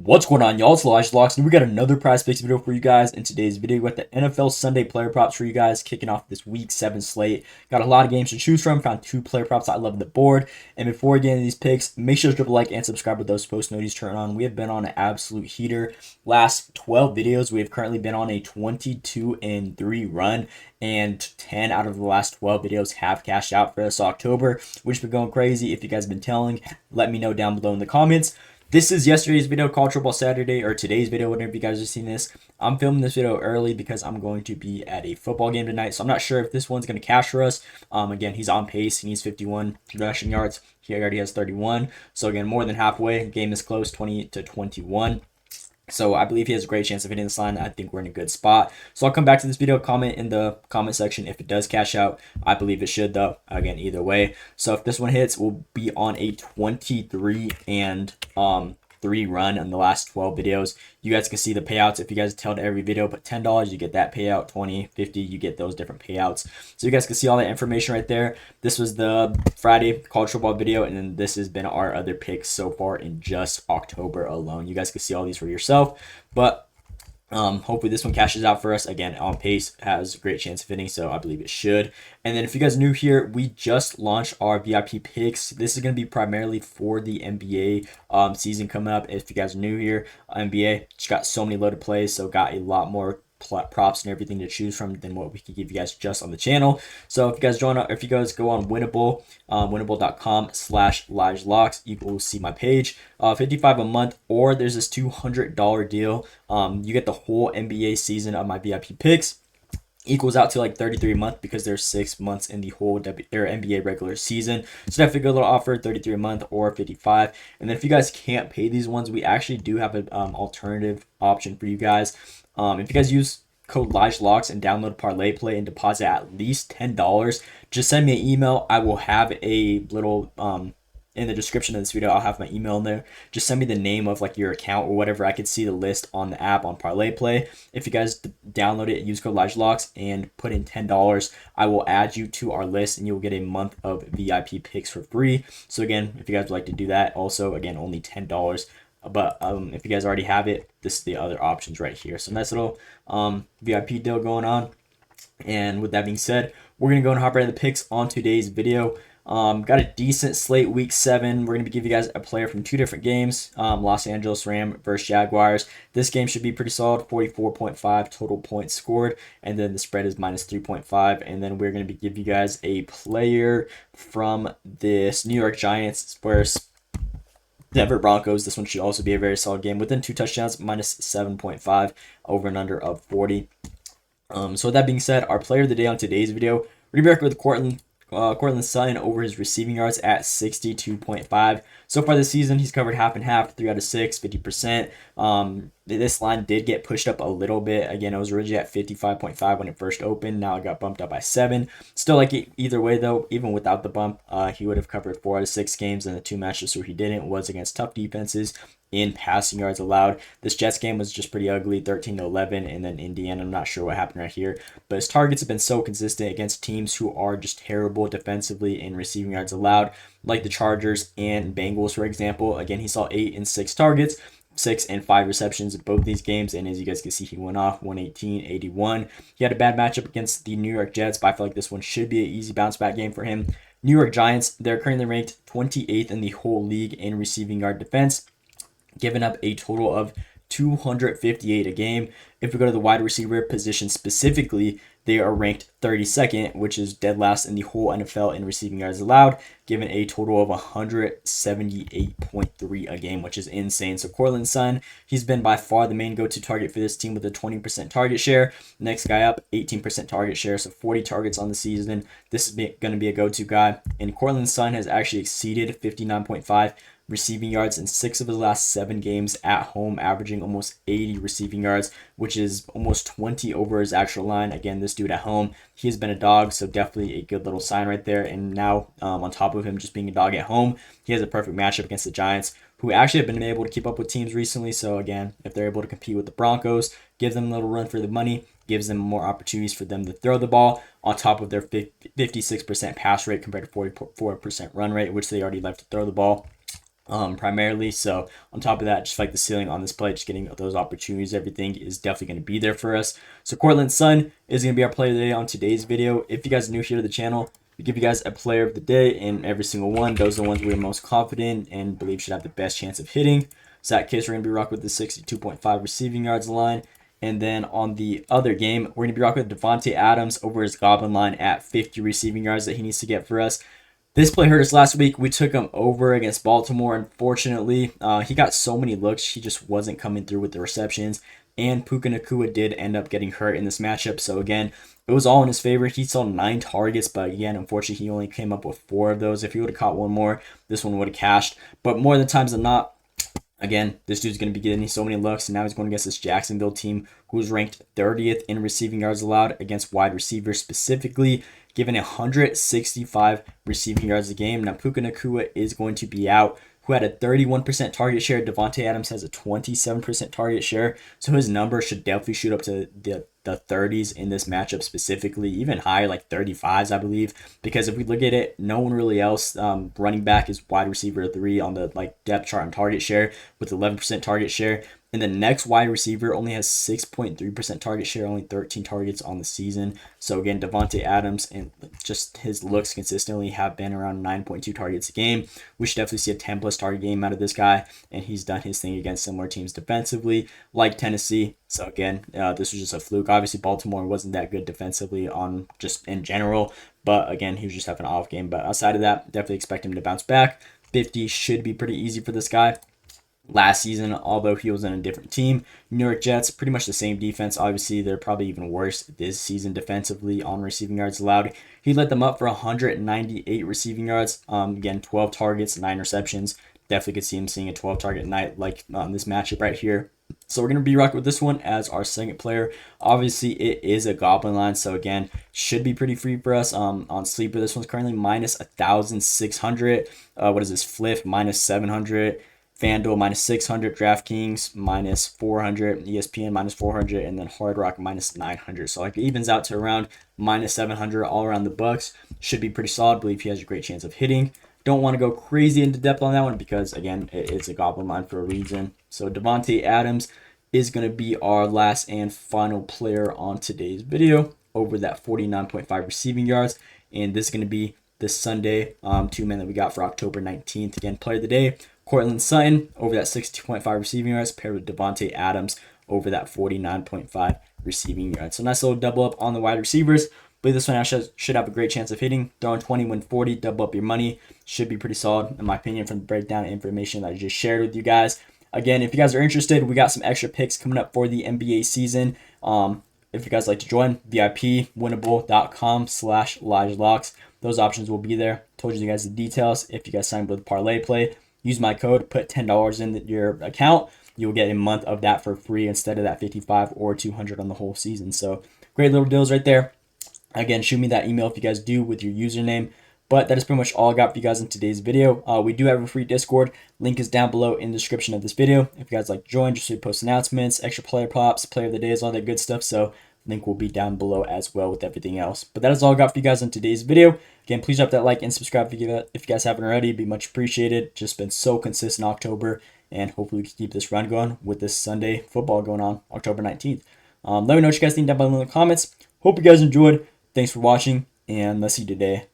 What's going on, y'all? It's Elijah Locks, and we got another Prize Picks video for you guys. In today's video, we got the NFL Sunday player props for you guys, kicking off this Week 7 slate. Got a lot of games to choose from. Found 2 player props I love on the board. And before we get into these picks, make sure to drop a like and subscribe with those post notifications turned on. We have been on an absolute heater. Last 12 videos, we have currently been on a 22-3 run, and 10 out of the last 12 videos have cashed out for us October, which has been going crazy. If you guys have been telling, let me know down below in the comments. This is yesterday's video, College Football Saturday, or today's video, whenever you guys are seeing this. I'm filming this video early because I'm going to be at a football game tonight, so I'm not sure if this one's going to cash for us. Again, he's on pace. He needs 51 rushing yards. He already has 31. So again, more than halfway. Game is close, 20-21. So I believe he has a great chance of hitting this line. I think we're in a good spot. So I'll come back to this video, comment in the comment section if it does cash out. I believe it should, though. Again, either way. So if this one hits, we'll be on a 23-3 run in the last 12 videos. You guys can see the payouts. If you guys tell to every video, put $10, you get that payout. 20, 50, you get those different payouts. So you guys can see all that information right there. This was the Friday college football video, and then this has been our other picks so far in just October alone. You guys can see all these for yourself, but hopefully this one cashes out for us. Again, on pace, has a great chance of hitting, so I believe it should. And then if you guys are new here, we just launched our VIP picks. This is going to be primarily for the NBA season coming up. If you guys are new here, NBA just got so many loaded plays, so got a lot more props and everything to choose from than what we could give you guys just on the channel. So if you guys go on Winnable, winnable.com/LiveLocks, you will see my page. $55 a month, or there's this $200 deal. You get the whole NBA season of my VIP picks. Equals out to like $33 a month because there's 6 months in the whole NBA regular season. So definitely a good little offer, $33 a month or $55. And then if you guys can't pay these ones, we actually do have an alternative option for you guys. If you guys use code LiveLocks and download Parlay Play and deposit at least $10, just send me an email. I will have a little in the description of this video, I'll have my email in there. Just send me the name of like your account or whatever. I could see the list on the app on Parlay Play. If you guys download it, use code LiveLocks and put in $10, I will add you to our list and you'll get a month of VIP picks for free. So again, if you guys would like to do that, also again, only $10. But if you guys already have it, this is the other options right here. So nice little VIP deal going on. And with that being said, we're going to go and hop right into the picks on today's video. Got a decent slate week 7. We're going to give you guys a player from 2 different games. Los Angeles Rams versus Jaguars. This game should be pretty solid. 44.5 total points scored. And then the spread is -3.5. And then we're going to give you guys a player from this New York Giants versus Denver Broncos. This one should also be a very solid game. Within 2 touchdowns, -7.5. Over and under of 40. So with that being said, our player of the day on today's video, we're going to be back with Courtland Sutton over his receiving yards at 62.5. So far this season, he's covered half and half, 3 out of 6, 50%. This line did get pushed up a little bit. Again, it was originally at 55.5 when it first opened. Now it got bumped up by 7. Still like it either way though, even without the bump, he would have covered 4 out of 6 games, and the 2 matches where he didn't was against tough defenses in passing yards allowed. This Jets game was just pretty ugly, 13-11, and then Indiana, I'm not sure what happened right here, but his targets have been so consistent against teams who are just terrible defensively in receiving yards allowed, like the Chargers and Bengals, for example. Again, he saw 8 and 6 targets, 6 and 5 receptions in both these games, and as you guys can see, he went off 118-81. He had a bad matchup against the New York Jets, but I feel like this one should be an easy bounce back game for him. New York Giants, they're currently ranked 28th in the whole league in receiving yard defense, giving up a total of 258 a game. If we go to the wide receiver position specifically, they are ranked 32nd, which is dead last in the whole NFL in receiving yards allowed, given a total of 178.3 a game, which is insane. So Courtland Sutton, he's been by far the main go-to target for this team with a 20% target share. Next guy up, 18% target share, so 40 targets on the season. This is going to be a go-to guy. And Courtland Sutton has actually exceeded 59.5 receiving yards in 6 of his last 7 games at home, averaging almost 80 receiving yards, which is almost 20 over his actual line. Again, this dude at home, he has been a dog, so definitely a good little sign right there. And now, on top of him just being a dog at home, he has a perfect matchup against the Giants, who actually have been able to keep up with teams recently. So again, if they're able to compete with the Broncos, give them a little run for the money, gives them more opportunities for them to throw the ball on top of their 56% pass rate compared to 44% run rate, which they already like to throw the ball. primarily. So on top of that, just like the ceiling on this play, just getting those opportunities, everything is definitely going to be there for us. So Cortland Sutton is going to be our player of the day on today's video. If you guys are new here to the channel, we give you guys a player of the day in every single one. Those are the ones we're most confident and believe should have the best chance of hitting. So that case, we're going to be rocking with the 62.5 receiving yards line. And then on the other game, we're going to be rocking with Davante Adams over his Goblin line at 50 receiving yards that he needs to get for us. This play hurt us last week. We took him over against Baltimore. Unfortunately, he got so many looks. He just wasn't coming through with the receptions. And Puka Nacua did end up getting hurt in this matchup. So again, it was all in his favor. He saw 9 targets, but again, unfortunately, he only came up with 4 of those. If he would have caught one more, this one would have cashed. But more than times than not, again, this dude's going to be getting so many looks, and now he's going against this Jacksonville team who's ranked 30th in receiving yards allowed against wide receivers specifically, given 165 receiving yards a game. Now, Puka Nacua is going to be out, who had a 31% target share. Davante Adams has a 27% target share, so his number should definitely shoot up to the 30s in this matchup specifically, even higher, like 35s, I believe. Because if we look at it, no one really else running back is wide receiver 3 on the depth chart and target share with 11% target share. And the next wide receiver only has 6.3% target share, only 13 targets on the season. So again, Davante Adams and just his looks consistently have been around 9.2 targets a game. We should definitely see a 10+ target game out of this guy, and he's done his thing against similar teams defensively, like Tennessee. So again, this was just a fluke. Obviously, Baltimore wasn't that good defensively on just in general, but again, he was just having an off game. But outside of that, definitely expect him to bounce back. 50 should be pretty easy for this guy. Last season, although he was in a different team, New York Jets, pretty much the same defense. Obviously, they're probably even worse this season defensively on receiving yards allowed. He let them up for 198 receiving yards. Again, 12 targets, 9 receptions. Definitely could see him seeing a 12 target night like this matchup right here. So we're going to be rocking with this one as our second player. Obviously, it is a Goblin line, so again, should be pretty free for us. On Sleeper, this one's currently minus 1,600. What is this? Flip, minus 700. FanDuel minus 600, DraftKings minus 400, ESPN minus 400, and then Hard Rock minus 900. So it evens out to around minus 700 all around the Bucks. Should be pretty solid. Believe he has a great chance of hitting. Don't want to go crazy into depth on that one because, again, it's a Goblin line for a reason. So Davante Adams is going to be our last and final player on today's video over that 49.5 receiving yards. And this is going to be this Sunday 2-man that we got for October 19th. Again, player of the day, Cortland Sutton over that 62.5 receiving yards paired with Davante Adams over that 49.5 receiving yards. So nice little double up on the wide receivers. Believe this one should have a great chance of hitting. Throwing 20, win 40, double up your money. Should be pretty solid, in my opinion, from the breakdown information that I just shared with you guys. Again, if you guys are interested, we got some extra picks coming up for the NBA season. If you guys like to join, VIPwinnable.com/LodgeLocks. Those options will be there. Told you guys the details. If you guys sign up with Parlay Play, use my code, put $10 in your account. You'll get a month of that for free instead of that $55 or $200 on the whole season. So great little deals right there. Again, shoot me that email if you guys do with your username. But that is pretty much all I got for you guys in today's video. We do have a free Discord. Link is down below in the description of this video. If you guys like to join, just so you post announcements, extra player props, player of the days, all that good stuff. So link will be down below as well with everything else. But that is all I got for you guys in today's video. Again, please drop that like and subscribe if you guys haven't already. It'd be much appreciated. Just been so consistent October, and hopefully we can keep this run going with this Sunday football going on October 19th. Let me know what you guys think down below in the comments. Hope you guys enjoyed. Thanks for watching, and let's see you today.